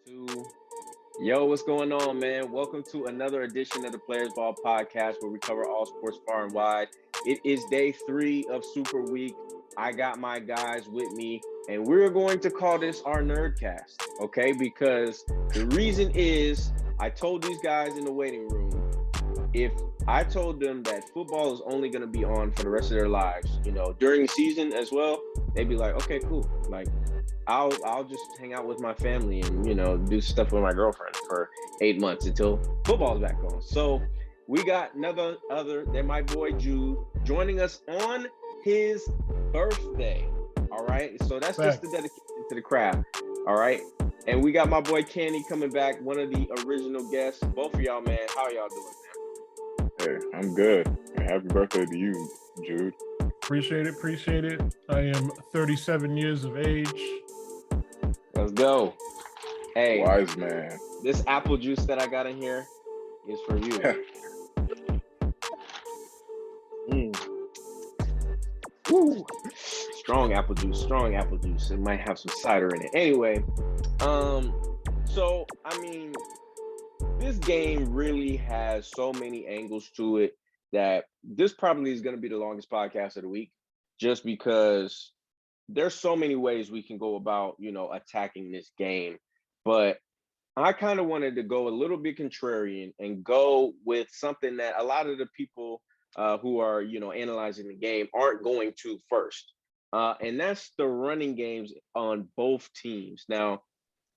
Two. Yo, what's going on, man? Welcome to another edition of the Players Ball Podcast where we cover all sports far and wide. It is day 3 of Super Week. I got my guys with me, and we're going to call this our NerdCast, okay? Because the reason is I told these guys in the waiting room, if I told them that football is only going to be on for the rest of their lives, during the season as well, they'd be like, okay, cool. Like, I'll just hang out with my family and do stuff with my girlfriend for 8 months until football's back on. So we got they're my boy Jude joining us on his birthday. All right, so that's just the dedication to the craft. All right, and we got my boy Cany coming back, one of the original guests. Both of y'all, man, how y'all doing, man? Hey, I'm good. Happy birthday to you, Jude. Appreciate it. I am 37 years of age. Let's go. Hey, wise man. This apple juice that I got in here is for you. Woo. Strong apple juice. It might have some cider in it. Anyway, so this game really has so many angles to it that this probably is going to be the longest podcast of the week, just because there's so many ways we can go about, attacking this game. But I kind of wanted to go a little bit contrarian and go with something that a lot of the people who are, analyzing the game aren't going to first. And that's the running games on both teams. Now,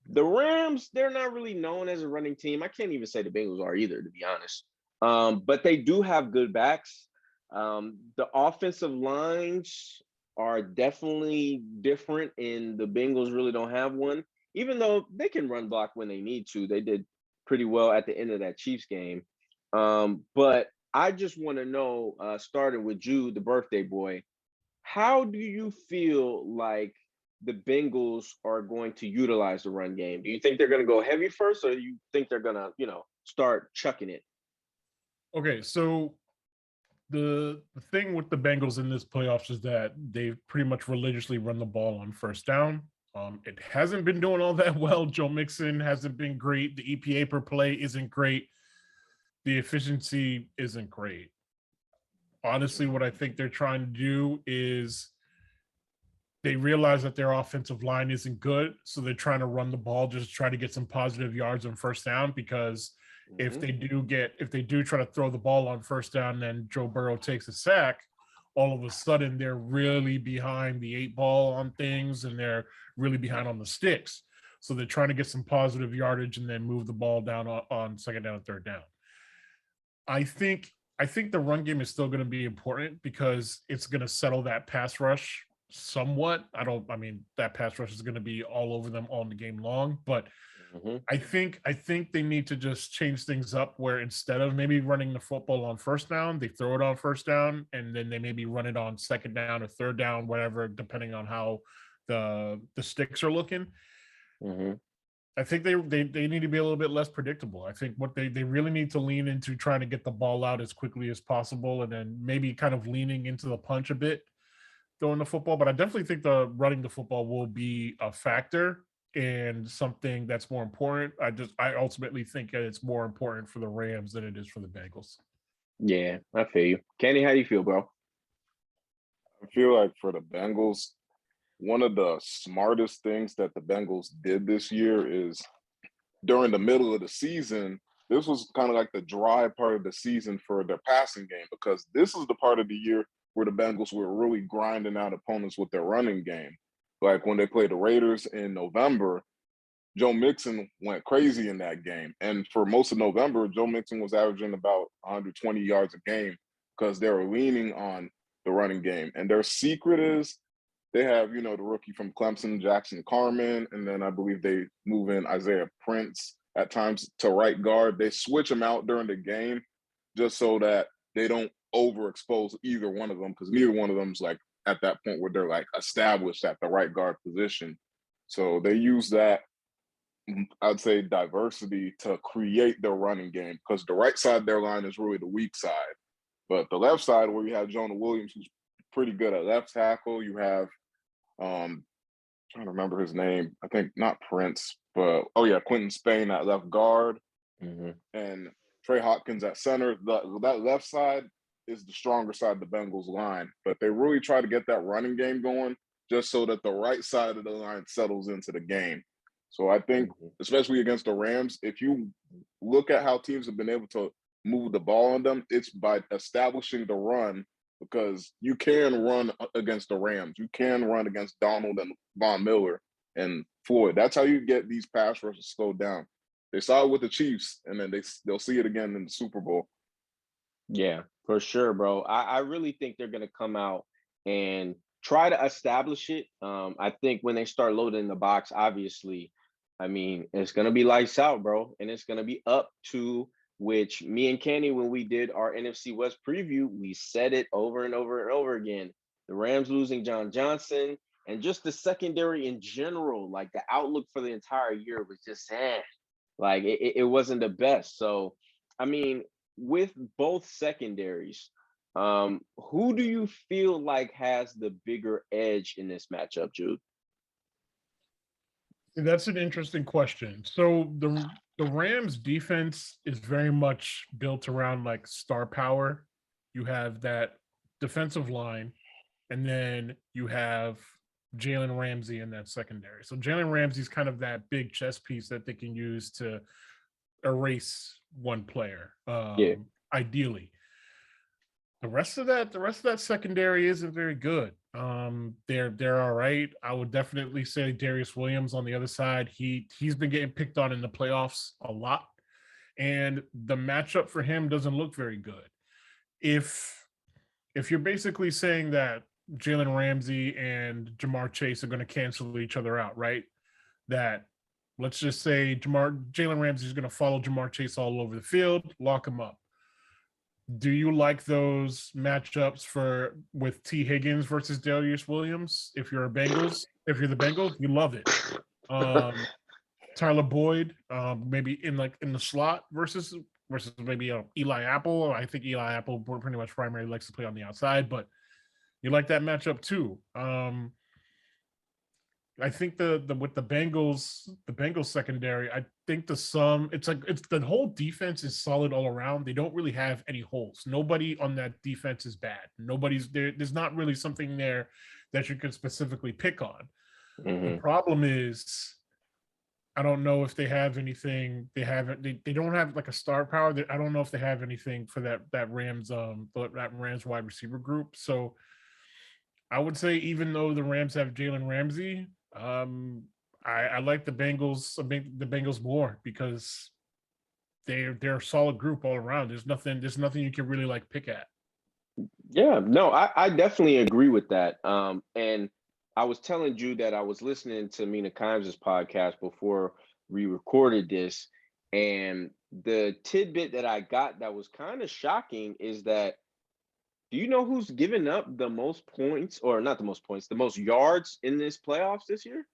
the Rams, they're not really known as a running team. I can't even say the Bengals are either, to be honest. But they do have good backs. The offensive lines are definitely different, and the Bengals really don't have one, even though they can run block when they need to. They did pretty well at the end of that Chiefs game. But I just want to know, starting with Jude, the birthday boy, how do you feel like the Bengals are going to utilize the run game? Do you think they're going to go heavy first, or do you think they're going to, start chucking it? Okay, so the thing with the Bengals in this playoffs is that they've pretty much religiously run the ball on first down. It hasn't been doing all that well. Joe Mixon hasn't been great. The EPA per play isn't great. The efficiency isn't great. Honestly, what I think they're trying to do is they realize that their offensive line isn't good, so they're trying to run the ball, just try to get some positive yards on first down, because if they do try to throw the ball on first down and Joe Burrow takes a sack, all of a sudden they're really behind the 8 ball on things, and they're really behind on the sticks. So they're trying to get some positive yardage and then move the ball down on second down and third down. I think the run game is still going to be important because it's going to settle that pass rush somewhat. That pass rush is going to be all over them all the game long, but I think they need to just change things up, where instead of maybe running the football on first down, they throw it on first down, and then they maybe run it on second down or third down, whatever, depending on how the sticks are looking. I think they need to be a little bit less predictable. I think what they really need to lean into trying to get the ball out as quickly as possible, and then maybe kind of leaning into the punch a bit throwing the football. But I definitely think the running the football will be a factor and something that's more important. I ultimately think that it's more important for the Rams than it is for the Bengals. Yeah, I feel you. Kenny, how do you feel, bro? I feel like for the Bengals, one of the smartest things that the Bengals did this year is during the middle of the season, this was kind of like the dry part of the season for their passing game, because this is the part of the year where the Bengals were really grinding out opponents with their running game. Like when they played the Raiders in November, Joe Mixon went crazy in that game. And for most of November, Joe Mixon was averaging about 120 yards a game because they were leaning on the running game. And their secret is they have, the rookie from Clemson, Jackson Carman, and then I believe they move in Isaiah Prince at times to right guard. They switch them out during the game just so that they don't overexpose either one of them, because neither one of them's like at that point where they're like established at the right guard position. So they use that, I'd say, diversity to create their running game, because the right side of their line is really the weak side. But the left side, where you have Jonah Williams, who's pretty good at left tackle, you have trying to remember his name. I think not Prince, but Quentin Spain at left guard, and Trey Hopkins at center. That left side is the stronger side of the Bengals line, but they really try to get that running game going just so that the right side of the line settles into the game. So I think, especially against the Rams, if you look at how teams have been able to move the ball on them, it's by establishing the run, because you can run against the Rams. You can run against Donald and Von Miller and Floyd. That's how you get these pass rushes slowed down. They saw it with the Chiefs, and then they'll see it again in the Super Bowl. Yeah, for sure, bro. I really think they're going to come out and try to establish it. I think when they start loading the box, obviously, I mean, it's going to be lights out, bro. And it's going to be up to which me and Cany, when we did our NFC West preview, we said it over and over and over again. The Rams losing John Johnson and just the secondary in general, like the outlook for the entire year was just like it wasn't the best. So, I mean, with both secondaries, who do you feel like has the bigger edge in this matchup, Jude? That's an interesting question. So the Rams defense is very much built around like star power. You have that defensive line, and then you have Jalen Ramsey in that secondary. So Jalen Ramsey's kind of that big chess piece that they can use to erase one player, ideally. The rest of that secondary isn't very good. They're all right. I would definitely say Darius Williams on the other side. He's been getting picked on in the playoffs a lot, and the matchup for him doesn't look very good. If you're basically saying that Jalen Ramsey and Jamar Chase are going to cancel each other out, right? That let's just say Jalen Ramsey is going to follow Jamar Chase all over the field, lock him up. Do you like those matchups with T. Higgins versus Darius Williams? If you're the Bengals, you love it. Tyler Boyd, maybe in the slot versus maybe Eli Apple. I think Eli Apple pretty much primarily likes to play on the outside, but you like that matchup too. I think with the Bengals secondary, I think it's the whole defense is solid all around. They don't really have any holes. Nobody on that defense is bad. Nobody's there. There's not really something there that you could specifically pick on. The problem is, I don't know if they have anything. They don't have like a star power. I don't know if they have anything for that Rams wide receiver group. So I would say, even though the Rams have Jalen Ramsey, I like the Bengals more, because they're a solid group all around. There's nothing you can really like pick at. Yeah, no, I definitely agree with that. And I was telling you that I was listening to Mina Kimes' podcast before we recorded this, and the tidbit that I got that was kind of shocking is that, do you know who's given up the most points, or not the most points, the most yards in this playoffs this year?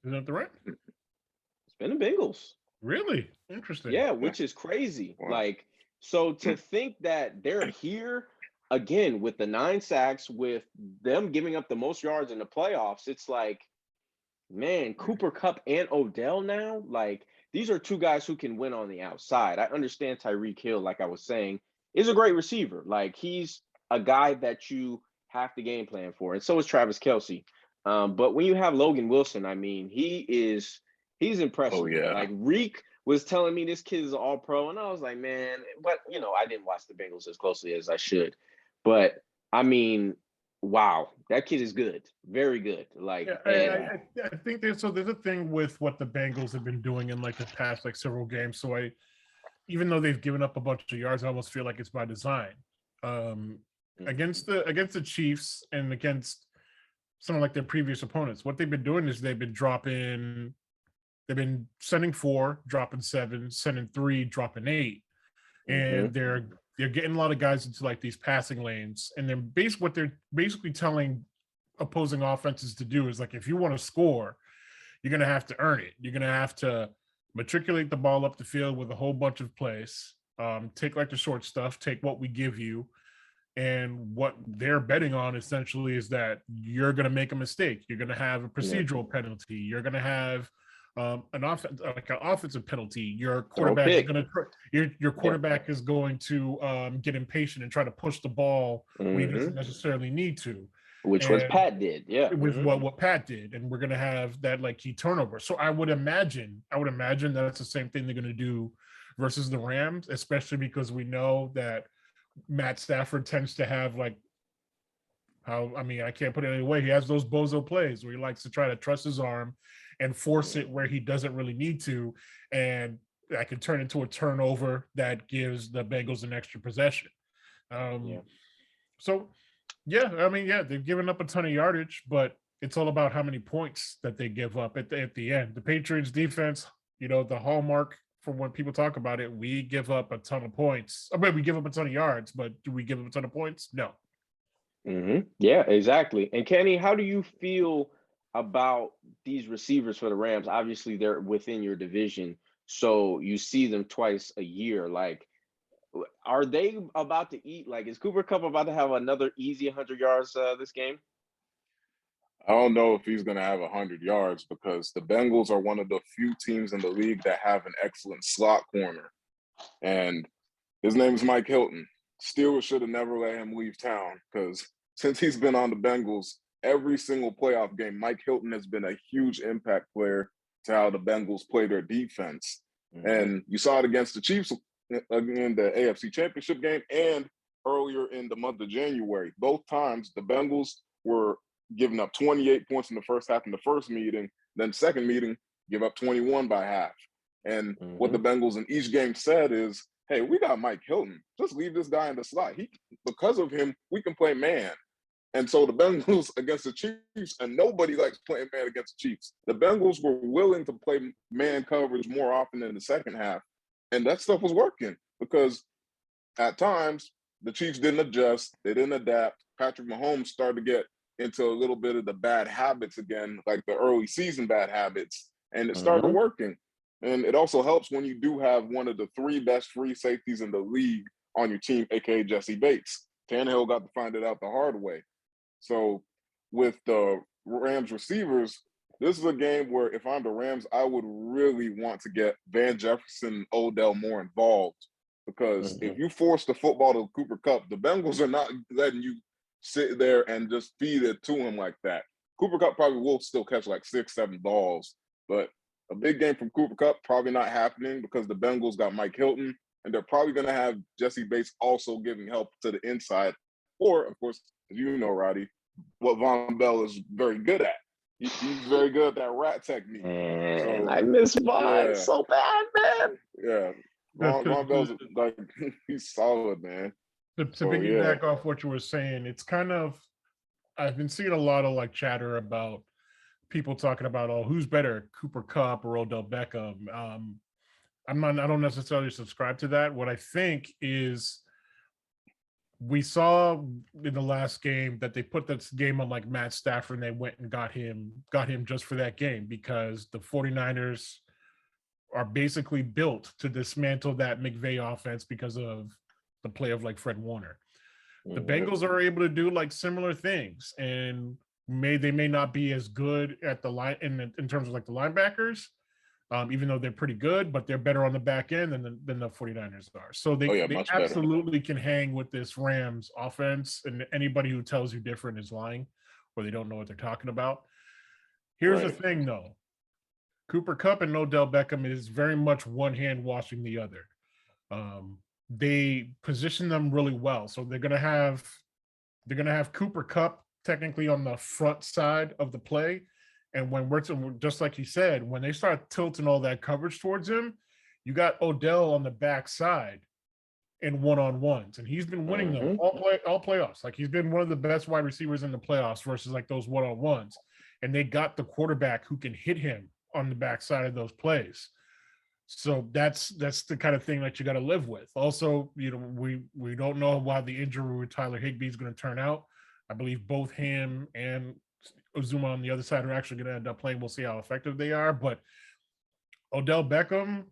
Is that the right? It's been the Bengals. Really? Interesting. Yeah, which is crazy. Like, so to think that they're here again with the 9 sacks, with them giving up the most yards in the playoffs, it's like, man, Cooper Kupp and Odell now, like, these are two guys who can win on the outside. I understand Tyreek Hill, like I was saying, is a great receiver. Like, he's a guy that you have to game plan for. And so is Travis Kelce. But when you have Logan Wilson, I mean, he's impressive. Oh, yeah. Like, Reek was telling me this kid is an all-pro, and I was like, man, but, I didn't watch the Bengals as closely as I should. But, I mean, wow, that kid is good. Very good. Like, yeah, I think there's a thing with what the Bengals have been doing in like the past several games. So even though they've given up a bunch of yards, I almost feel like it's by design. Against the Chiefs and against some of like their previous opponents, what they've been doing is they've been sending 4, dropping 7, sending 3, dropping 8, and they're getting a lot of guys into like these passing lanes, and what they're basically telling opposing offenses to do is, like, if you want to score, you're gonna have to earn it. You're gonna have to matriculate the ball up the field with a whole bunch of plays. Take like the short stuff, take what we give you, And what they're betting on essentially is that you're going to make a mistake. You're going to have a procedural penalty. You're going to have an offensive penalty. Your quarterback is going to your quarterback is going to get impatient and try to push the ball when he doesn't necessarily need to. Which was Pat did, yeah. It was what Pat did, and we're going to have that like key turnover. So I would imagine that's the same thing they're going to do versus the Rams, especially because we know that Matt Stafford tends to have I can't put it any way. He has those bozo plays where he likes to try to trust his arm and force it where he doesn't really need to. And that can turn into a turnover that gives the Bengals an extra possession. So, they've given up a ton of yardage, but it's all about how many points that they give up at the end. The Patriots defense, the hallmark from when people talk about it, we give up a ton of points. We give up a ton of yards, but do we give up a ton of points? No. Yeah, exactly. And Kenny, how do you feel about these receivers for the Rams? Obviously, they're within your division, so you see them twice a year. Like, are they about to eat? Like, is Cooper Kupp about to have another easy 100 yards this game? I don't know if he's going to have 100 yards because the Bengals are one of the few teams in the league that have an excellent slot corner. And his name is Mike Hilton. Steelers should have never let him leave town because since he's been on the Bengals, every single playoff game, Mike Hilton has been a huge impact player to how the Bengals play their defense. And you saw it against the Chiefs in the AFC Championship game and earlier in the month of January. Both times, the Bengals were giving up 28 points in the first half in the first meeting. Then second meeting, give up 21 by half. And what the Bengals in each game said is, hey, we got Mike Hilton. Just leave this guy in the slot. Because of him, we can play man. And so the Bengals against the Chiefs, and nobody likes playing man against the Chiefs. The Bengals were willing to play man coverage more often in the second half. And that stuff was working because at times the Chiefs didn't adjust. They didn't adapt. Patrick Mahomes started to get into a little bit of the bad habits again, like the early season bad habits, and it started working. And it also helps when you do have one of the three best free safeties in the league on your team, aka Jesse Bates. Tannehill got to find it out the hard way. So with the Rams receivers, this is a game where if I'm the Rams, I would really want to get Van Jefferson and Odell more involved because if you force the football to Cooper Kupp, the Bengals are not letting you sit there and just feed it to him like that. Cooper Kupp probably will still catch like 6-7 balls, but a big game from Cooper Kupp probably not happening because the Bengals got Mike Hilton, and they're probably going to have Jesse Bates also giving help to the inside. Or, of course, as you know, Roddy, what Von Bell is very good at. He's very good at that rat technique. Man, I miss Von so bad, man. Yeah. Von Bell's like, he's solid, man. To piggyback off what you were saying, it's kind of, I've been seeing a lot of like chatter about people talking about, oh, who's better, Cooper Kupp or Odell Beckham? I don't necessarily subscribe to that. What I think is we saw in the last game that they put this game on like Matt Stafford and they went and got him just for that game because the 49ers are basically built to dismantle that McVay offense because of the play of like Fred Warner. The Bengals are able to do like similar things, and they may not be as good at the line in terms of like the linebackers, even though they're pretty good, but they're better on the back end than the 49ers are. So they absolutely can hang with this Rams offense, and anybody who tells you different is lying or they don't know what they're talking about. Here's the thing though. Cooper Kupp and Odell Beckham is very much one hand washing the other. They position them really well. So they're gonna have Cooper Kupp technically on the front side of the play. And when we're just like he said, when they start tilting all that coverage towards him, you got Odell on the back side in one-on-ones. And he's been winning them all playoffs. Like he's been one of the best wide receivers in the playoffs versus like those one-on-ones. And they got the quarterback who can hit him on the backside of those plays. So that's the kind of thing that you got to live with. Also, we don't know how the injury with Tyler Higbee is going to turn out. I believe both him and Uzuma on the other side are actually going to end up playing. We'll see how effective they are. But Odell Beckham,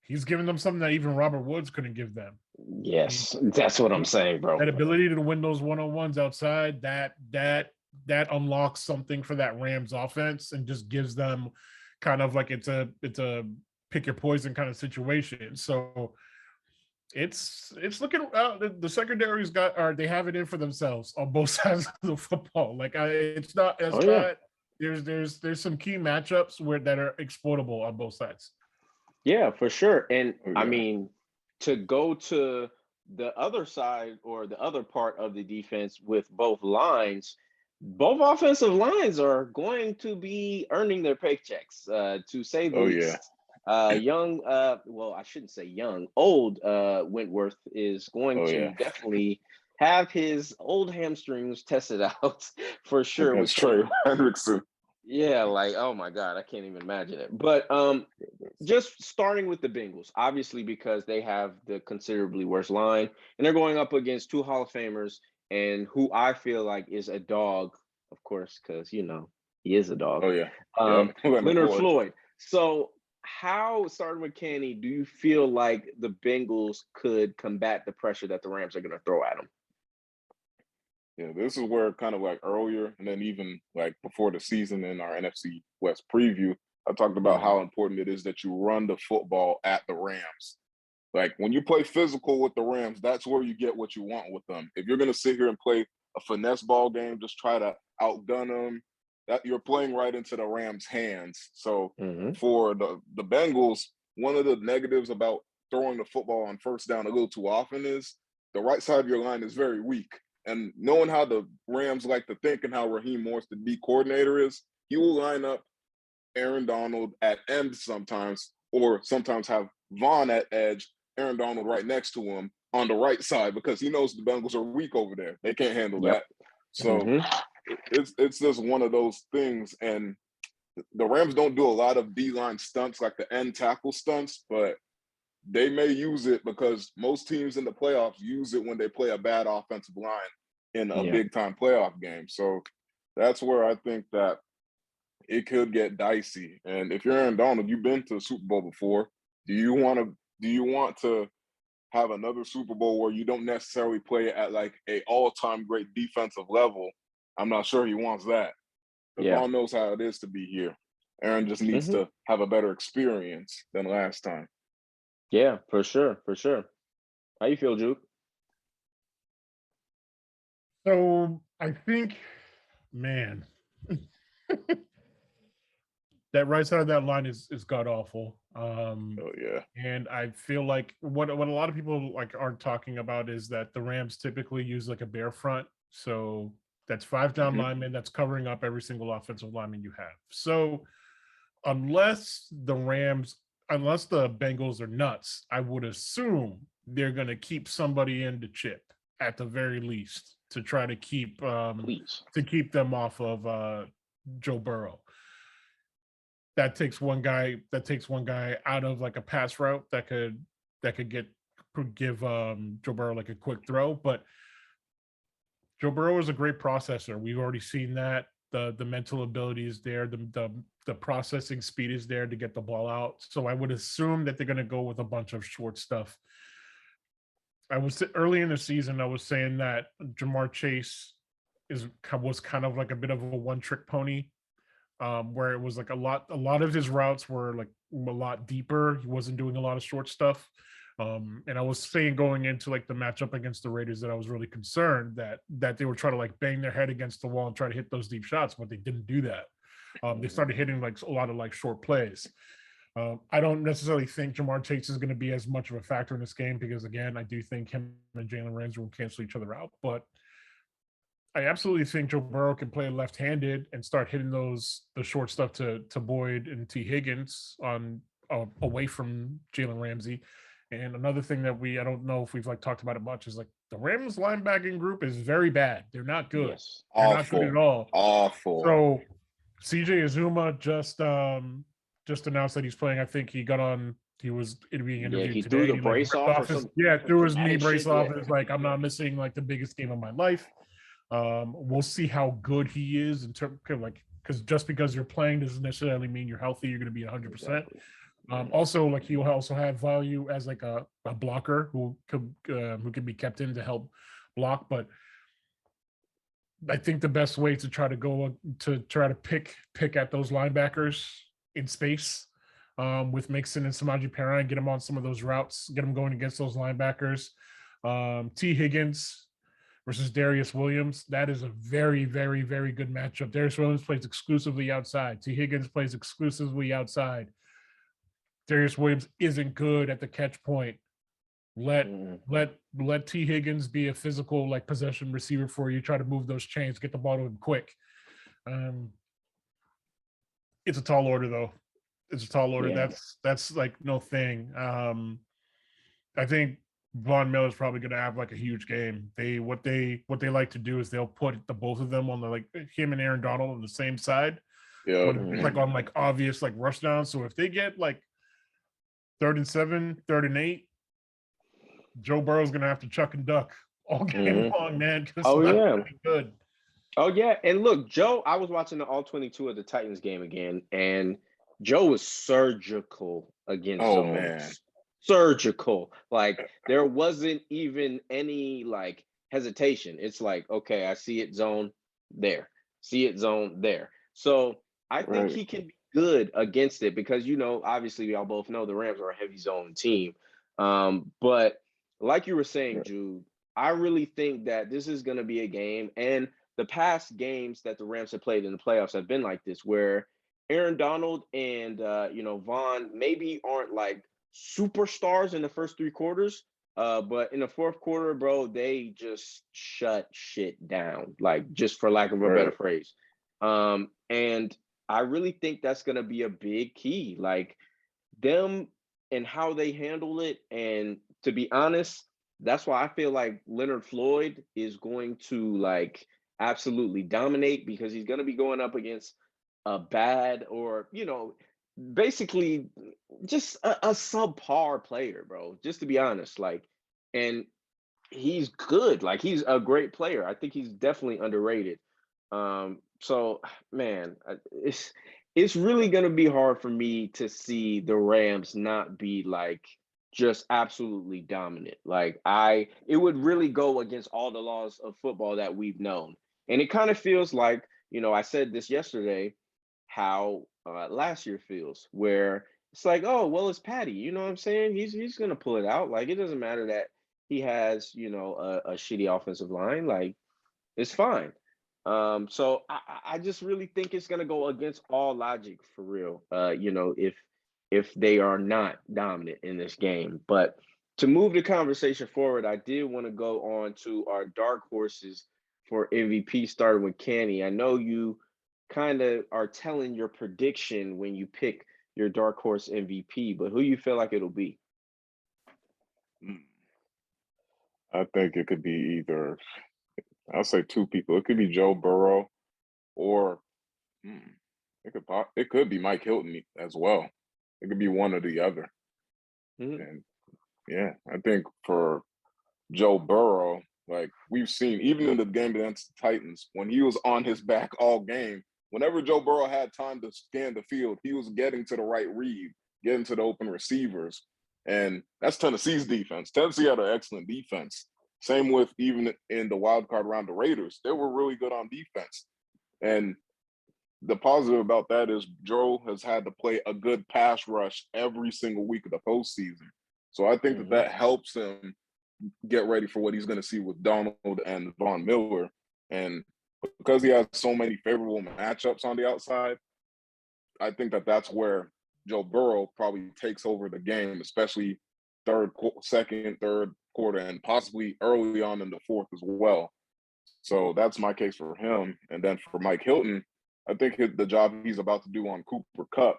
he's giving them something that even Robert Woods couldn't give them. Yes, that's what I'm saying, bro. That ability to win those one-on-ones outside, that unlocks something for that Rams offense and just gives them kind of like it's a pick your poison kind of situation. So it's looking the secondary's they have it in for themselves on both sides of the football. Like there's some key matchups that are exploitable on both sides. Yeah, for sure. And I mean, to go to the other side or the other part of the defense with both lines, both offensive lines are going to be earning their paychecks, to say the least. Young, well, I shouldn't say young, old Wentworth is going to definitely have his old hamstrings tested out for sure. With Trey Hendrickson. Yeah, like, oh my God, I can't even imagine it. But just starting with the Bengals, obviously because they have the considerably worse line, and they're going up against two Hall of Famers and who I feel like is a dog, of course, because, you know, he is a dog. Oh, yeah. Leonard Floyd. So how, starting with Cany, do you feel like the Bengals could combat the pressure that the Rams are going to throw at them? Yeah, this is where kind of like earlier, and then even like before the season in our NFC West preview, I talked about how important it is that you run the football at the Rams. Like when you play physical with the Rams, that's where you get what you want with them. If you're going to sit here and play a finesse ball game, just try to outgun them, that you're playing right into the Rams' hands. So for the Bengals, one of the negatives about throwing the football on first down a little too often is the right side of your line is very weak. And knowing how the Rams like to think and how Raheem Morris, the D coordinator, is, he will line up Aaron Donald at end sometimes, or sometimes have Vaughn at edge, Aaron Donald right next to him on the right side, because he knows the Bengals are weak over there. They can't handle that. So it's just one of those things. And the Rams don't do a lot of D-line stunts like the end tackle stunts, but they may use it because most teams in the playoffs use it when they play a bad offensive line in a big-time playoff game. So that's where I think that it could get dicey. And if you're Aaron Donald, you've been to the Super Bowl before. Do you want to have another Super Bowl where you don't necessarily play at like a all-time great defensive level? I'm not sure he wants that. Vaughn knows how it is to be here. Aaron just needs to have a better experience than last time. Yeah, for sure, for sure. How you feel, Jude? So I think, man, that right side of that line is god awful. And I feel like what a lot of people like aren't talking about is that the Rams typically use like a bear front. So that's 5 down linemen that's covering up every single offensive lineman you have. So unless the Bengals are nuts, I would assume they're going to keep somebody in to chip at the very least to try to keep them off of Joe Burrow. That takes one guy out of like a pass route that could give Joe Burrow like a quick throw. But Joe Burrow is a great processor. We've already seen that. The mental ability is there. The processing speed is there to get the ball out. So I would assume that they're going to go with a bunch of short stuff. Early in the season, I was saying that Jamar Chase was kind of like a bit of a one-trick pony, where it was like a lot of his routes were like a lot deeper. He wasn't doing a lot of short stuff. And I was saying going into like the matchup against the Raiders that I was really concerned that they were trying to like bang their head against the wall and try to hit those deep shots, but they didn't do that. They started hitting like a lot of like short plays. I don't necessarily think Jamar Chase is going to be as much of a factor in this game because, again, I do think him and Jalen Ramsey will cancel each other out. But I absolutely think Joe Burrow can play left-handed and start hitting the short stuff to Boyd and T. Higgins away from Jalen Ramsey. And another thing that I don't know if we've like talked about it much is like the Rams linebacking group is very bad. They're not good. Yes. They're not good at all. Awful. So CJ Azuma just announced that he's playing. I think he was being interviewed he today. threw the brace off. Threw his knee brace off. It's like, I'm not missing like the biggest game of my life. We'll see how good he is in terms of like, because just because you're playing doesn't necessarily mean you're healthy. You're going to be 100%. Also, like he'll also have value as like a blocker who could be kept in to help block. But I think the best way to try to pick at those linebackers in space with Mixon and Samaje Perine, get them on some of those routes, get them going against those linebackers. T. Higgins versus Darius Williams. That is a very, very, very good matchup. Darius Williams plays exclusively outside. T. Higgins plays exclusively outside. Darius Williams isn't good at the catch point. Let T. Higgins be a physical like possession receiver for you. Try to move those chains, get the ball to him quick. It's a tall order though. It's a tall order. Yeah. That's like no thing. I think Von Miller's probably going to have like a huge game. What they like to do is they'll put the both of them on the like him and Aaron Donald on the same side. Yeah. Like on like obvious like rush down. So if they get like 3rd and 7, 3rd and 8, Joe Burrow's going to have to chuck and duck all game long, man. Oh yeah, really good. Oh yeah, and look, Joe. I was watching the all 22 of the Titans game again, and Joe was surgical against zones. Man. Surgical. Like there wasn't even any like hesitation. It's like, okay, I see it zone there. See it zone there. So I think he can be good against it because obviously we all both know the Rams are a heavy zone team. But like you were saying, Jude, I really think that this is gonna be a game, and the past games that the Rams have played in the playoffs have been like this, where Aaron Donald and Vaughn maybe aren't like superstars in the first 3 quarters, but in the 4th quarter, bro, they just shut shit down, like just for lack of a better phrase. And I really think that's gonna be a big key, like them and how they handle it. And to be honest, that's why I feel like Leonard Floyd is going to like absolutely dominate, because he's going to be going up against a bad or basically just a subpar player, bro, just to be honest. Like, and he's good, like he's a great player. I think he's definitely underrated. So man, it's really going to be hard for me to see the Rams not be like just absolutely dominant. Like it would really go against all the laws of football that we've known. And it kind of feels like, I said this yesterday, how last year feels, where it's like, oh, well, it's Patty. You know what I'm saying? He's going to pull it out. Like, it doesn't matter that he has, a shitty offensive line. Like, it's fine. So I just really think it's going to go against all logic for real, if they are not dominant in this game. But to move the conversation forward, I did want to go on to our dark horses for MVP, starting with Cany. I know you kind of are telling your prediction when you pick your dark horse MVP, but who you feel like it'll be? I think it could be either, I'll say 2 people. It could be Joe Burrow, or it could be Mike Hilton as well. It could be one or the other. And yeah, I think for Joe Burrow, like we've seen, even in the game against the Titans, when he was on his back all game, whenever Joe Burrow had time to scan the field, he was getting to the right read, getting to the open receivers. And that's Tennessee's defense. Tennessee had an excellent defense. Same with even in the wild card round, the Raiders. They were really good on defense. And the positive about that is Joe has had to play a good pass rush every single week of the postseason. So I think that helps him get ready for what he's going to see with Donald and Von Miller. And because he has so many favorable matchups on the outside, I think that that's where Joe Burrow probably takes over the game, especially second, third quarter, and possibly early on in the 4th as well. So that's my case for him. And then for Mike Hilton, I think the job he's about to do on Cooper Kupp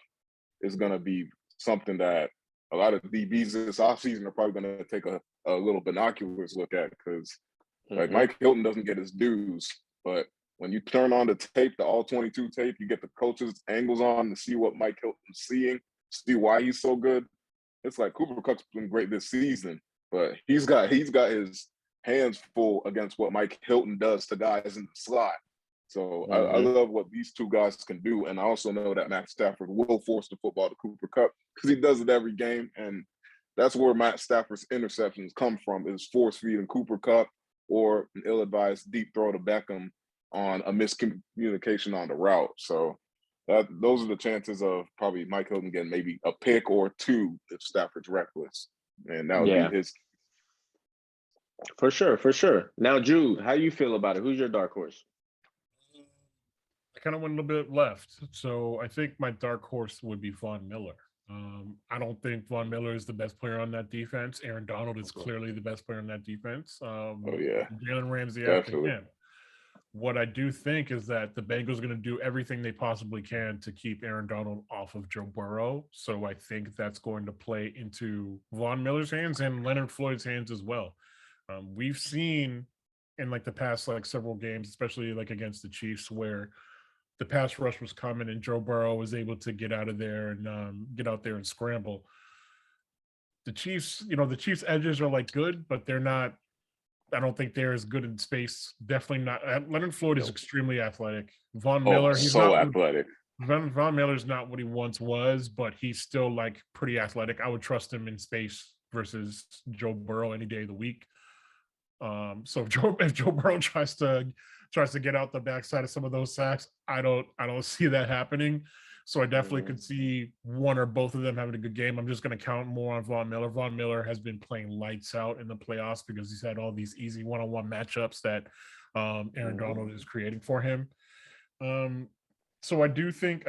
is going to be something that a lot of DBs this offseason are probably going to take a little binoculars look at, because like Mike Hilton doesn't get his dues. But when you turn on the tape, the all 22 tape, you get the coaches' angles on to see what Mike Hilton's seeing, see why he's so good. It's like Cooper Kupp's been great this season, but he's got his hands full against what Mike Hilton does to guys in the slot. So I love what these two guys can do. And I also know that Matt Stafford will force the football to Cooper Kupp because he does it every game. And that's where Matt Stafford's interceptions come from, is force feeding Cooper Kupp or an ill-advised deep throw to Beckham on a miscommunication on the route. So those are the chances of probably Mike Hilton getting maybe a pick or two if Stafford's reckless. And that would be his. For sure. Now, Jude, how do you feel about it? Who's your dark horse? I kind of went a little bit left. So I think my dark horse would be Von Miller. I don't think Von Miller is the best player on that defense. Aaron Donald is clearly the best player on that defense. Jalen Ramsey after him. What I do think is that the Bengals are going to do everything they possibly can to keep Aaron Donald off of Joe Burrow. So I think that's going to play into Von Miller's hands and Leonard Floyd's hands as well. We've seen in like the past like several games, especially like against the Chiefs, where the pass rush was coming and Joe Burrow was able to get out of there and get out there and scramble. The Chiefs, the Chiefs' edges are like good, but they're not. I don't think they're as good in space. Definitely not. Leonard Floyd is extremely athletic. Von Miller, he's so not athletic. Von Miller's not what he once was, but he's still like pretty athletic. I would trust him in space versus Joe Burrow any day of the week. So if Joe Burrow tries to get out the backside of some of those sacks, I don't see that happening. So I definitely could see one or both of them having a good game. I'm just going to count more on Von Miller. Von Miller has been playing lights out in the playoffs because he's had all these easy one-on-one matchups that Aaron Donald is creating for him. So I do think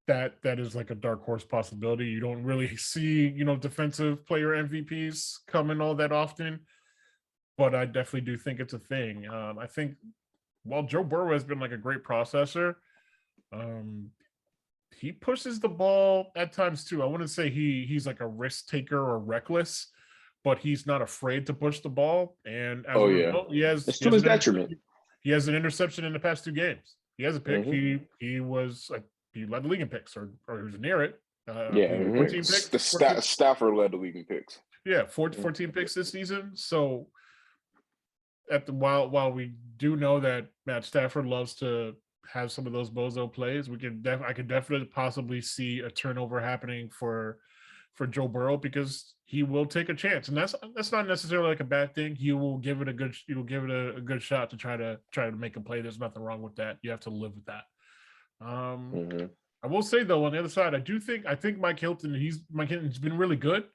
that is like a dark horse possibility. You don't really see, defensive player MVPs coming all that often, but I definitely do think it's a thing. I think while Joe Burrow has been like a great processor, he pushes the ball at times too. I wouldn't say he's like a risk taker or reckless, but he's not afraid to push the ball. And as a result, it's to his detriment. He has an interception in the past 2 games. He has a pick. He was like, he led the league in picks, or he was near it. 14 picks. Stafford led the league in picks. Yeah, 14 picks this season. So while we do know that Matt Stafford loves to have some of those bozo plays, I could definitely possibly see a turnover happening for Joe Burrow, because he will take a chance, and that's not necessarily like a bad thing. He will give it a good shot to try to make a play. There's nothing wrong with that. You have to live with that. I will say though, on the other side, I think Mike Hilton's been really good.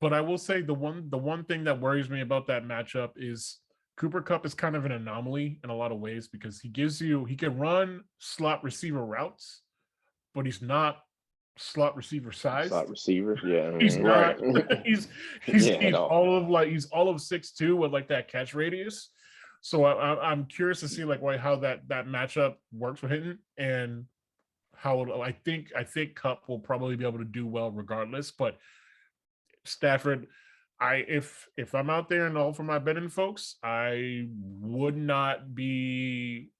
But I will say the one thing that worries me about that matchup is Cooper Kupp is kind of an anomaly in a lot of ways, because he can run slot receiver routes, but he's not slot receiver size. Slot receiver, yeah. He's not. He's all of 6'2" with like that catch radius. So I'm curious to see like how that matchup works with Hinton, and how I think Kupp will probably be able to do well regardless. But Stafford, if I'm out there and all for my betting folks, I would not be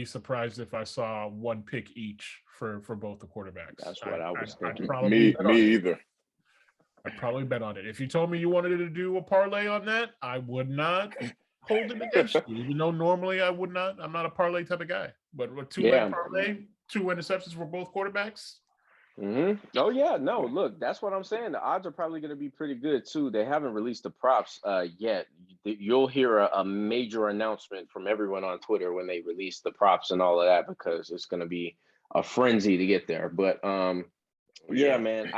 surprised if I saw one pick each for both the quarterbacks. That's what I was thinking. Me either. I'd probably bet on it. If you told me you wanted to do a parlay on that, I would not hold it against you. Even though normally I would not. I'm not a parlay type of guy. But a 2-leg parlay, 2 interceptions for both quarterbacks. Oh yeah, no, look, that's what I'm saying. The odds are probably going to be pretty good too. They haven't released the props yet. You'll hear a major announcement from everyone on Twitter when they release the props and all of that, because it's going to be a frenzy to get there. But yeah, man,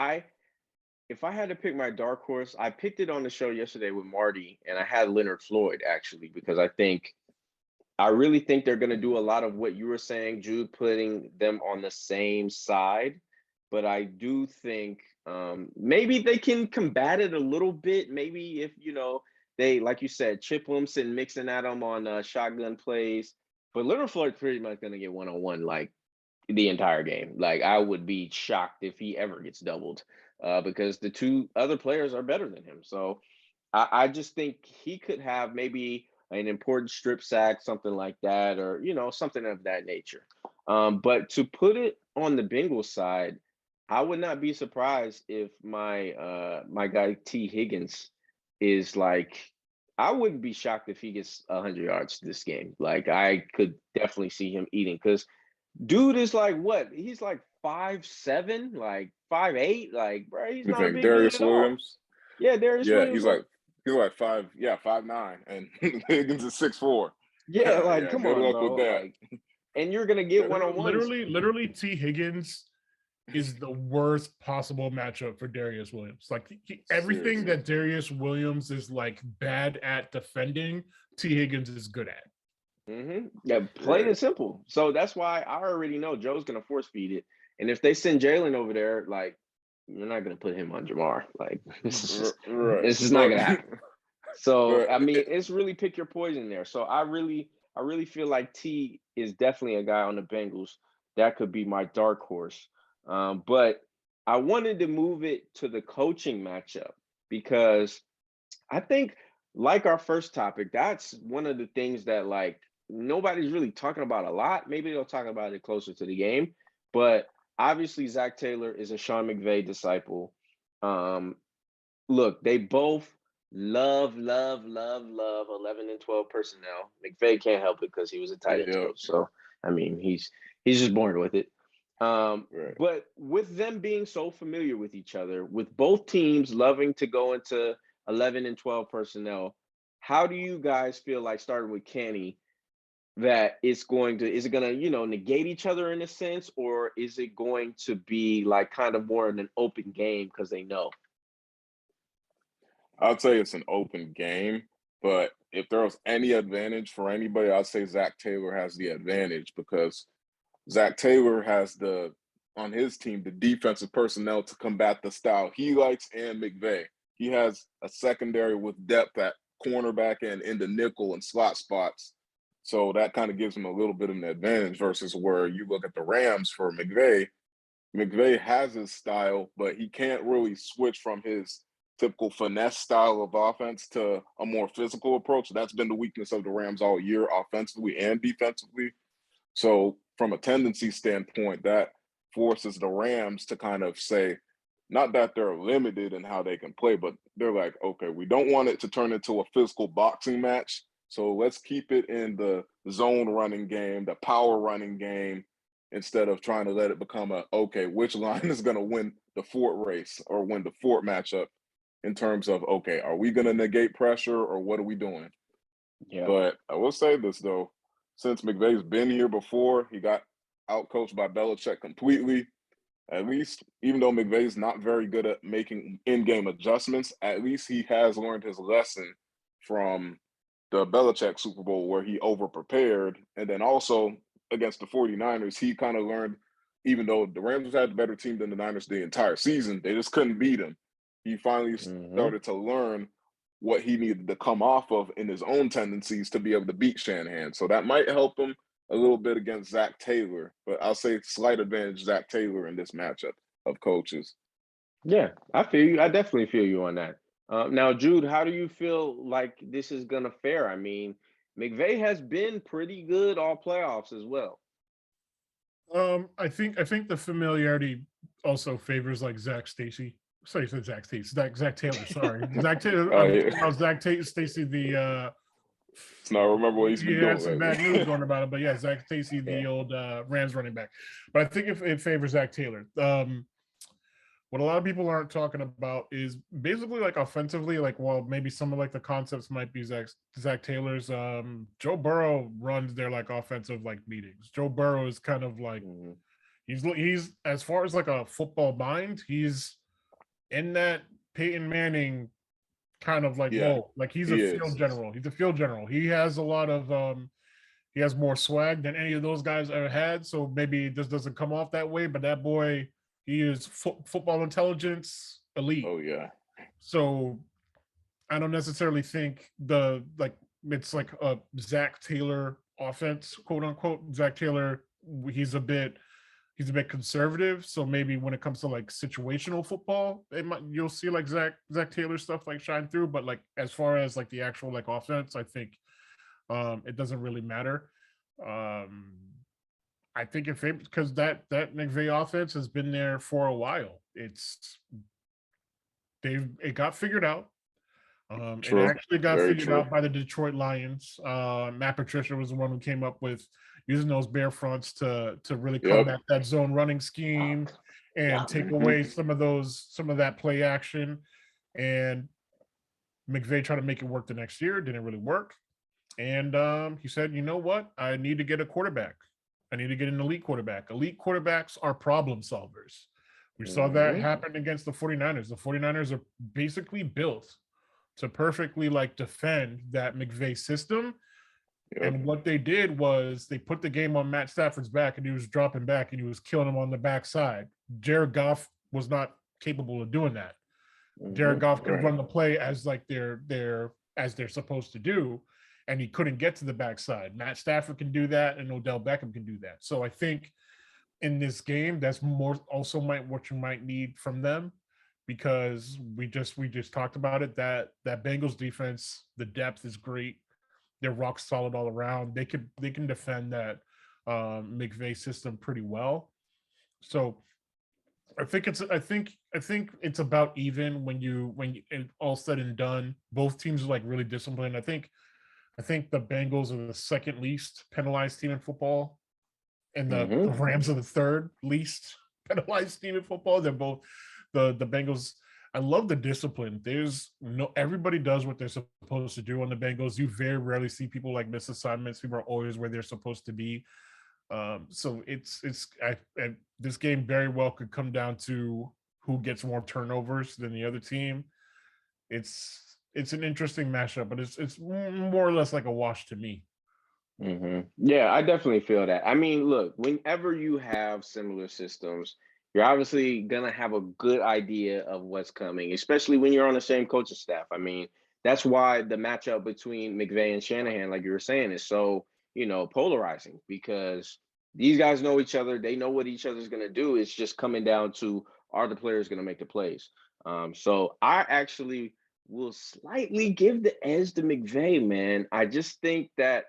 if I had to pick my dark horse, I picked it on the show yesterday with Marty, and I had Leonard Floyd actually, because I really think they're going to do a lot of what you were saying, Jude, putting them on the same side. But I do think maybe they can combat it a little bit. Maybe if, they, like you said, Chip Wilson mixing at them on shotgun plays. But Leonard Floyd's pretty much going to get one-on-one like the entire game. Like, I would be shocked if he ever gets doubled because the 2 other players are better than him. So I just think he could have maybe an important strip sack, something like that, or, something of that nature. But to put it on the Bengals side, I would not be surprised if my guy T. Higgins is like I wouldn't be shocked if he gets 100 yards this game. Like I could definitely see him eating because dude is like what? He's like 5'7", like 5'8", like bro. He's You not a think big dude Darius at all. Williams? Yeah, Darius Yeah, Williams. he's like 5'9", and Higgins is 6'4". Yeah, like Yeah, come good on, luck with bro. that. Like, and you're gonna get one-on-ones. Literally, T. Higgins is the worst possible matchup for Darius Williams. Like everything Seriously. that Darius Williams is like bad at defending, T. Higgins is good at. Yeah, plain and simple. So that's why I already know Joe's gonna force feed it. And if they send Jalen over there, like you're not gonna put him on Jamar. Like Right. this is not gonna happen. So But I mean, it's really pick your poison there. So I really feel like T is definitely a guy on the Bengals that could be my dark horse. But I wanted to move it to the coaching matchup because I think, like our first topic, that's one of the things that like nobody's really talking about a lot. Maybe they'll talk about it closer to the game, but obviously Zach Taylor is a Sean McVay disciple. Um, Look, they both love 11 and 12 personnel. McVay can't help it because he was a tight ends yeah, coach. So I mean, he's just born with it. right. But with them being so familiar with each other, with both teams loving to go into 11 and 12 personnel, how do you guys feel like starting with Cany that is it going to, negate each other in a sense, or is it going to be like kind of more in an open game because they know? I'd say it's an open game, but if there was any advantage for anybody, I'd say Zach Taylor has the advantage because Zach Taylor has on his team the defensive personnel to combat the style he likes and McVay. He has a secondary with depth at cornerback and in the nickel and slot spots. So that kind of gives him a little bit of an advantage versus where you look at the Rams for McVay. McVay has his style, but he can't really switch from his typical finesse style of offense to a more physical approach. That's been the weakness of the Rams all year, offensively and defensively. So from a tendency standpoint, that forces the Rams to kind of say, not that they're limited in how they can play, but they're like, okay, we don't want it to turn into a physical boxing match. So let's keep it in the zone running game, the power running game, instead of trying to let it become which line is going to win the fort race or win the fort matchup in terms of, okay, are we going to negate pressure or what are we doing? Yeah. But I will say this, though. Since McVay's been here before, he got outcoached by Belichick completely. At least, even though McVay's not very good at making in-game adjustments, at least he has learned his lesson from the Belichick Super Bowl where he over-prepared. And then also against the 49ers, he kind of learned, even though the Rams had a better team than the Niners the entire season, they just couldn't beat him. He finally started to learn what he needed to come off of in his own tendencies to be able to beat Shanahan. So that might help him a little bit against Zach Taylor, but I'll say slight advantage Zach Taylor in this matchup of coaches. Yeah, I feel you. I definitely feel you on that. Now, Jude, how do you feel like this is gonna fare? I mean, McVay has been pretty good all playoffs as well. I think the familiarity also favors like Zach Stacy. Sorry, said Zach Stacy. Zach Taylor. Sorry, Zach Taylor. Zach Stacy. So I remember what he's been doing. Had some bad news going about it, but yeah, Zach Stacy, the old Rams running back. But I think it favors Zach Taylor. What a lot of people aren't talking about is basically like offensively, like maybe some of like the concepts might be Zach Taylor's. Joe Burrow runs their like offensive like meetings. Joe Burrow is kind of like he's as far as like a football mind, he's in that Peyton Manning kind of like role. Like he's a field general. He's a field general. He has a lot of he has more swag than any of those guys ever had. So maybe this doesn't come off that way, but that boy, he is football intelligence elite. Oh yeah. So I don't necessarily think it's like a Zach Taylor offense, quote unquote. Zach Taylor, he's a bit conservative. So maybe when it comes to like situational football, you'll see like Zach Taylor stuff like shine through. But like as far as like the actual like offense, I think it doesn't really matter. I think it favors because that McVay offense has been there for a while. It got figured out. It True. actually got Very figured true. out by the Detroit Lions. Matt Patricia was the one who came up with using those bare fronts to really Yep. combat that zone running scheme and take away some of that play action. And McVay tried to make it work the next year. Didn't really work. And he said, you know what? I need to get a quarterback. I need to get an elite quarterback. Elite quarterbacks are problem solvers. We saw that happen against the 49ers. The 49ers are basically built to perfectly defend that McVay system. Yep. And what they did was they put the game on Matt Stafford's back, and he was dropping back and he was killing him on the backside. Jared Goff was not capable of doing that. Jared Goff could run the play as they're supposed to do, and he couldn't get to the backside. Matt Stafford can do that, and Odell Beckham can do that. So I think in this game, that's more also what you might need from them, because we just talked about it, that Bengals defense, the depth is great. They're rock solid all around. They can defend that McVay system pretty well. So I think it's about even when you all said and done. Both teams are really disciplined. I think the Bengals are the second least penalized team in football, and the Rams are the third least penalized team in football. They're both the Bengals. I love the discipline. Everybody does what they're supposed to do on the Bengals. You very rarely see people miss assignments. People are always where they're supposed to be. So this game very well could come down to who gets more turnovers than the other team. It's an interesting matchup, but it's more or less like a wash to me. Yeah, I definitely feel that. I mean, look, whenever you have similar systems, you're obviously gonna have a good idea of what's coming, especially when you're on the same coaching staff. I mean, that's why the matchup between McVay and Shanahan, like you were saying, is so polarizing, because these guys know each other. They know what each other's gonna do. It's just coming down to, are the players gonna make the plays? So I actually will slightly give the edge to McVay, man. I just think that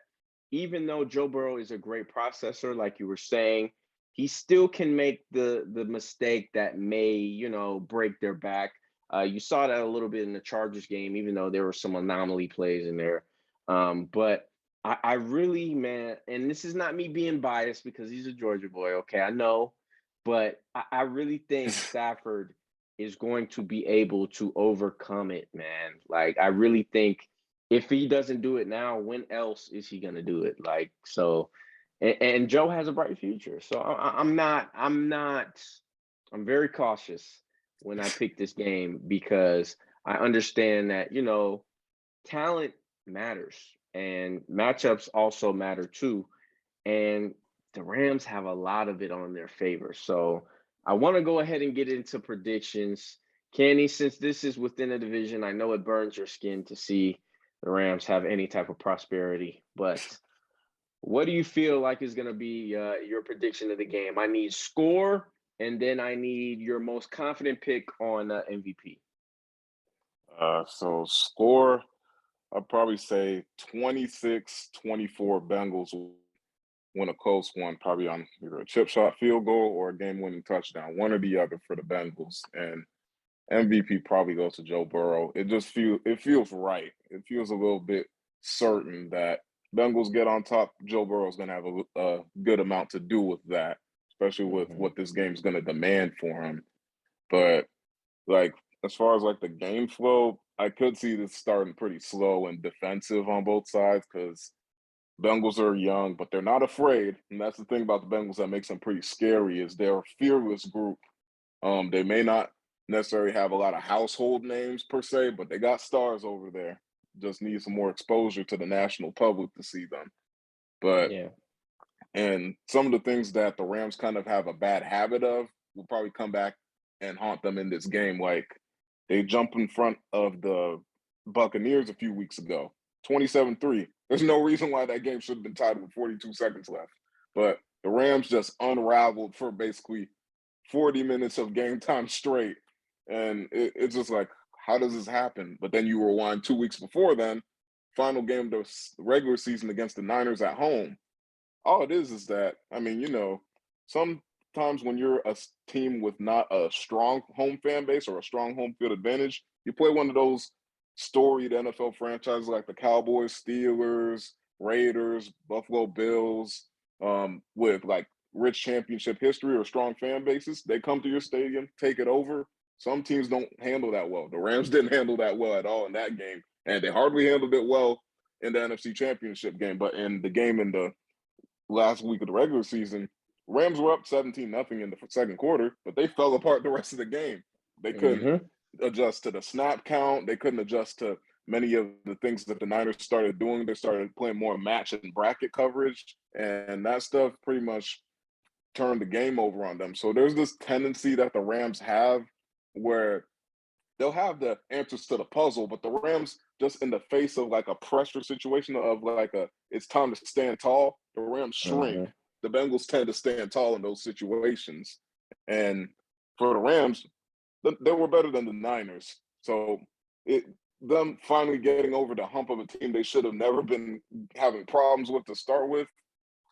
even though Joe Burrow is a great processor, like you were saying, he still can make the mistake that may, break their back. You saw that a little bit in the Chargers game, even though there were some anomaly plays in there. But I really, man, and this is not me being biased because he's a Georgia boy, okay, I know, but I really think Stafford is going to be able to overcome it, man. I really think if he doesn't do it now, when else is he going to do it? And Joe has a bright future. So I'm very cautious when I pick this game, because I understand that, talent matters and matchups also matter too. And the Rams have a lot of it on their favor. So I want to go ahead and get into predictions. Kenny, since this is within a division, I know it burns your skin to see the Rams have any type of prosperity, but what do you feel like is going to be your prediction of the game? I need score, and then I need your most confident pick on MVP. So score, I'd probably say 26-24 Bengals win a close one, probably on either a chip shot field goal or a game-winning touchdown, one or the other for the Bengals. And MVP probably goes to Joe Burrow. It feels right. It feels a little bit certain that Bengals get on top. Joe Burrow is going to have a good amount to do with that, especially with what this game is going to demand for him. But as far as the game flow, I could see this starting pretty slow and defensive on both sides, because Bengals are young, but they're not afraid. And that's the thing about the Bengals that makes them pretty scary, is they're a fearless group. They may not necessarily have a lot of household names per se, but they got stars over there. Just need some more exposure to the national public to see them. But and some of the things that the Rams kind of have a bad habit of will probably come back and haunt them in this game. They jumped in front of the Buccaneers a few weeks ago, 27-3. There's no reason why that game should have been tied with 42 seconds left. But the Rams just unraveled for basically 40 minutes of game time straight. And it's just how does this happen? But then you rewind 2 weeks before then, final game of the regular season against the Niners at home. All it is that, sometimes when you're a team with not a strong home fan base or a strong home field advantage, you play one of those storied NFL franchises like the Cowboys, Steelers, Raiders, Buffalo Bills, with like rich championship history or strong fan bases, they come to your stadium, take it over. Some teams don't handle that well. The Rams didn't handle that well at all in that game, and they hardly handled it well in the NFC Championship game. But in the game in the last week of the regular season, Rams were up 17-0 in the second quarter, but they fell apart the rest of the game. They couldn't adjust to the snap count. They couldn't adjust to many of the things that the Niners started doing. They started playing more match and bracket coverage, and that stuff pretty much turned the game over on them. So there's this tendency that the Rams have where they'll have the answers to the puzzle, but the Rams, just in the face of like a pressure situation of like it's time to stand tall, the Rams shrink. The Bengals tend to stand tall in those situations. And for the Rams, they were better than the Niners. So them finally getting over the hump of a team they should have never been having problems with to start with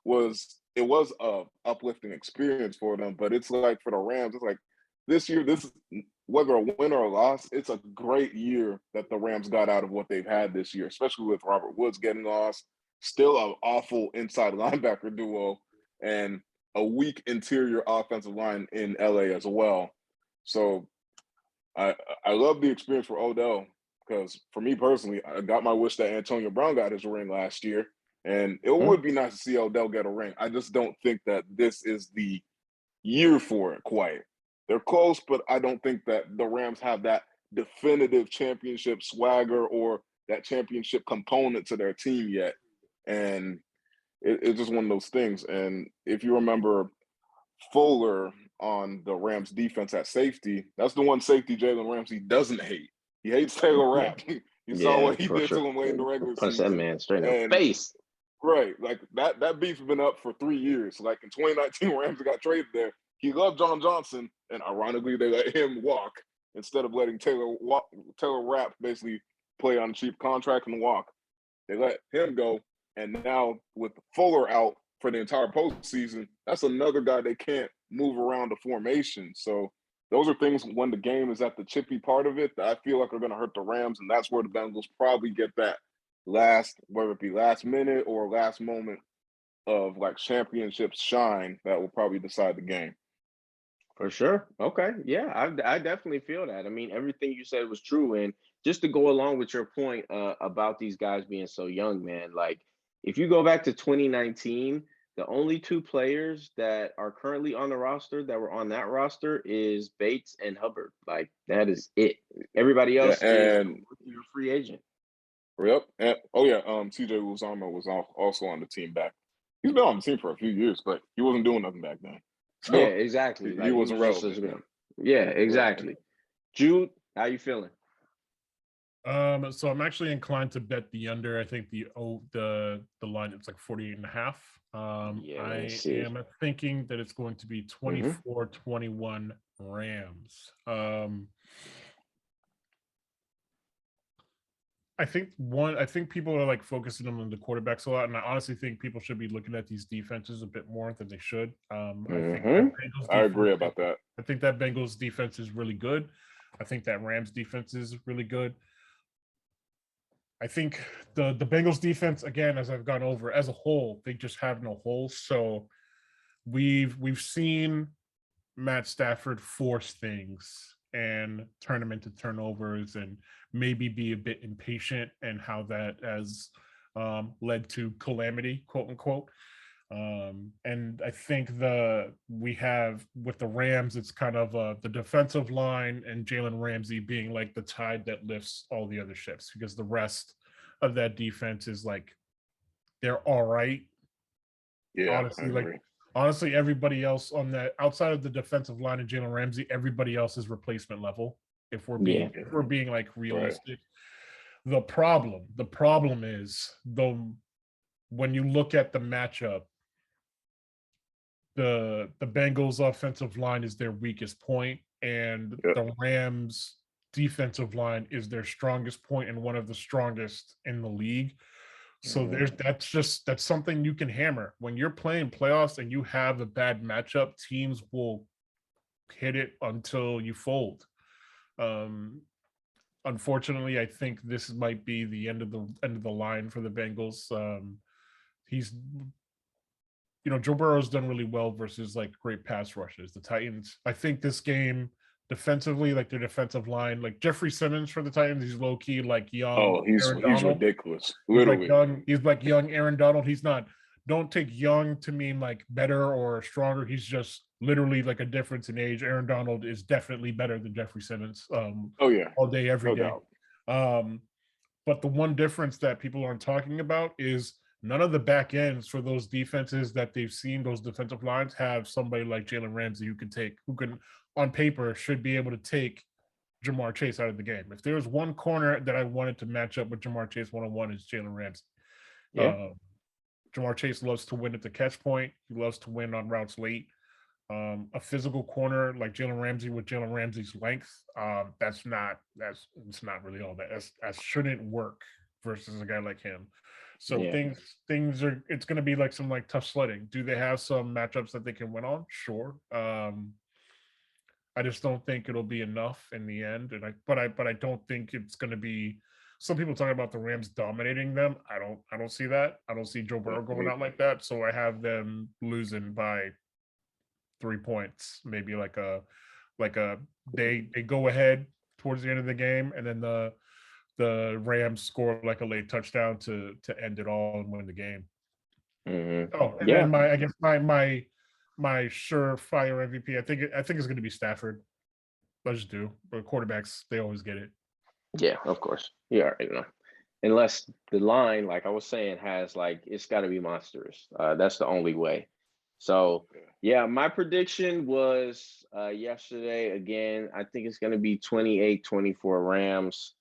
was a uplifting experience for them. But it's like for the Rams, it's like this year, whether a win or a loss, it's a great year that the Rams got out of what they've had this year, especially with Robert Woods getting lost, still an awful inside linebacker duo, and a weak interior offensive line in LA as well. So I love the experience for Odell, because for me personally, I got my wish that Antonio Brown got his ring last year, and it would be nice to see Odell get a ring. I just don't think that this is the year for it quite. They're close, but I don't think that the Rams have that definitive championship swagger or that championship component to their team yet. And it's just one of those things. And if you remember Fuller on the Rams defense at safety, that's the one safety Jalen Ramsey doesn't hate. He hates Taylor Rapp. You saw what he did to him late in the regular Punch season. that man straight in the face. Right. Like that beef's been up for 3 years. Like in 2019, Ramsey got traded there. He loved John Johnson, and ironically, they let him walk instead of letting Taylor Rapp basically play on a cheap contract and walk. They let him go, and now with Fuller out for the entire postseason, that's another guy they can't move around the formation. So those are things when the game is at the chippy part of it that I feel like are going to hurt the Rams, and that's where the Bengals probably get that whether it be last minute or last moment of like championship shine that will probably decide the game. For sure. Okay. Yeah, I definitely feel that. I mean, everything you said was true. And just to go along with your point about these guys being so young, man, like if you go back to 2019, the only two players that are currently on the roster that were on that roster is Bates and Hubbard. Like that is it. Everybody else is a free agent. Yep. And CJ Uzomah was also on the team back. He's been on the team for a few years, but he wasn't doing nothing back then. So yeah, exactly. He wasn't relevant. Yeah, exactly. Right. Jude, how you feeling? So I'm actually inclined to bet the under. I think the line is like 48.5. I am thinking that it's going to be 24-21 Rams. I think people are like focusing on the quarterbacks a lot, and I honestly think people should be looking at these defenses a bit more than they should. I agree about that. I think that Bengals defense is really good. I think that Rams defense is really good. I think the Bengals defense, again, as I've gone over, as a whole, they just have no holes. So we've seen Matt Stafford force things and turn them into turnovers and maybe be a bit impatient, and how that has led to calamity, quote unquote. And I think we have with the Rams, it's kind of the defensive line and Jalen Ramsey being like the tide that lifts all the other ships, because the rest of that defense is like, they're all right. Yeah, honestly, everybody else on that outside of the defensive line and Jalen Ramsey, everybody else is replacement level. If we're being like realistic, right. The problem is when you look at the matchup, the Bengals offensive line is their weakest point, and the Rams defensive line is their strongest point and one of the strongest in the league. So that's something you can hammer. When you're playing playoffs and you have a bad matchup, teams will hit it until you fold. unfortunately, I think this might be the end of the line for the Bengals. He's, Joe Burrow's done really well versus like great pass rushes. The Titans, I think this game defensively, like their defensive line, like Jeffrey Simmons for the Titans, he's low key like young. Oh, he's ridiculous. Literally, He's like young Aaron Donald. He's not. Don't take young to mean like better or stronger. He's just literally like a difference in age. Aaron Donald is definitely better than Jeffrey Simmons. Oh yeah, all day, every no day. doubt. But the one difference that people aren't talking about is none of the back ends for those defenses that they've seen, those defensive lines, have somebody like Jalen Ramsey who can on paper should be able to take Jamar Chase out of the game. If there's one corner that I wanted to match up with Jamar Chase one-on-one, is Jalen Ramsey. Yeah. Jamar Chase loves to win at the catch point. He loves to win on routes late. A physical corner like Jalen Ramsey with Jalen Ramsey's length, it's not really all that shouldn't work versus a guy like him. So things are, it's going to be like some like tough sledding. Do they have some matchups that they can win on? Sure. I just don't think it'll be enough in the end. But I don't think it's going to be. Some people talking about the Rams dominating them. I don't see that. I don't see Joe Burrow going out like that. So I have them losing by 3 points, maybe they go ahead towards the end of the game, and then the Rams score like a late touchdown to end it all and win the game. Mm-hmm. Oh, and then my surefire MVP, I think it's going to be Stafford. Let's do. But quarterbacks, they always get it. Yeah, of course. Yeah, unless the line, like I was saying, has like, it's got to be monstrous. That's the only way. So yeah, my prediction was yesterday. Again, I think it's going to be 28-24 Rams.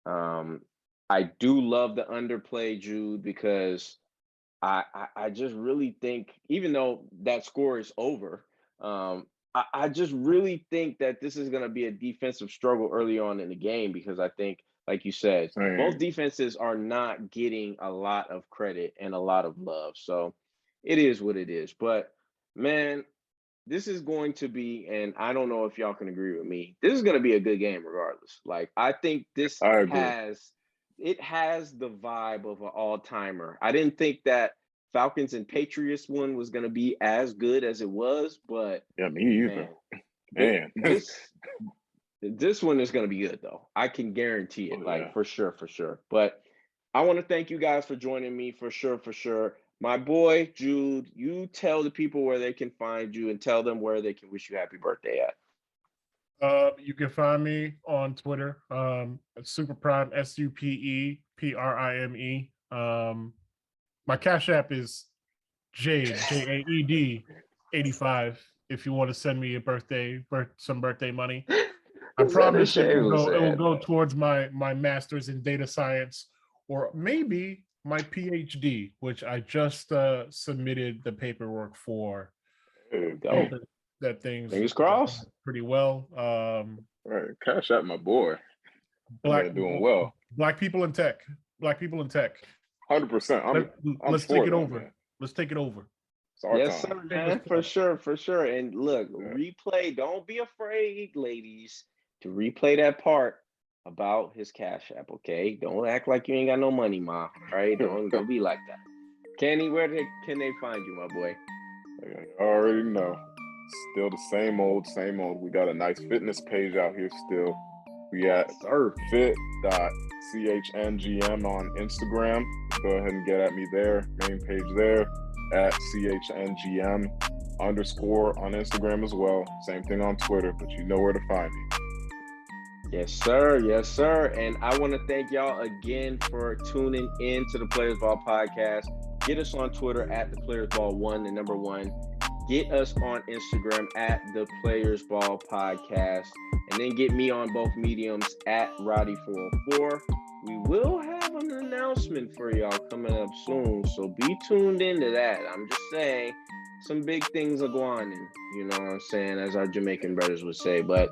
I do love the underplay, Jude, because I just really think, even though that score is over, I just really think that this is going to be a defensive struggle early on in the game, because I think, like you said, both defenses are not getting a lot of credit and a lot of love. So it is what it is. But, man, this is going to be, and I don't know if y'all can agree with me, this is going to be a good game regardless. Like, I think this has the vibe of an all-timer. I didn't think that Falcons and Patriots one was going to be as good as it was, but yeah, me either. Man. This one is going to be good, though. I can guarantee it, for sure. But I want to thank you guys for joining me, for sure. My boy, Jude, you tell the people where they can find you and tell them where they can wish you happy birthday at. You can find me on Twitter, Superprime, SUPEPRIME. My Cash App is Jade, JAED 85. If you want to send me some birthday money, I promise it will go towards my master's in data science, or maybe my PhD, which I just submitted the paperwork for. That fingers crossed pretty well. Right, Cash App, my boy. Doing well. Black people in tech. 100%. Let's take it over. Let's take it over. Yes, sir, man. For sure. And look, replay. Don't be afraid, ladies, to replay that part about his Cash App. Okay, don't act like you ain't got no money, ma. Right? Don't be like that. Kenny, can they find you, my boy? I already know. Still the same old. We got a nice fitness page out here still. We at fit.chngm on Instagram. Go ahead and get at me there. Main page there at CHNGM_ on Instagram as well. Same thing on Twitter, but you know where to find me. Yes, sir. And I want to thank y'all again for tuning in to the Players Ball Podcast. Get us on Twitter at the Players Ball 1, the number 1. Get us on Instagram at the Players Ball Podcast. And then get me on both mediums at Roddy404. We will have an announcement for y'all coming up soon, so be tuned into that. I'm just saying, some big things are going on, you know what I'm saying, as our Jamaican brothers would say. But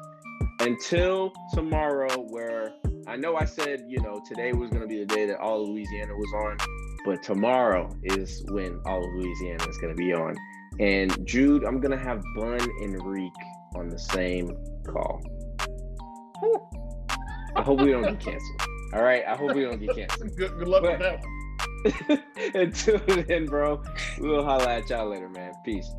until tomorrow, where I know I said, today was going to be the day that all of Louisiana was on, but tomorrow is when all of Louisiana is going to be on. And Jude, I'm going to have Bun and Reek on the same call. I hope we don't get canceled. All right, I hope we don't get canceled. Good luck with But- that one. Until then, bro, we'll holla at y'all later, man. Peace.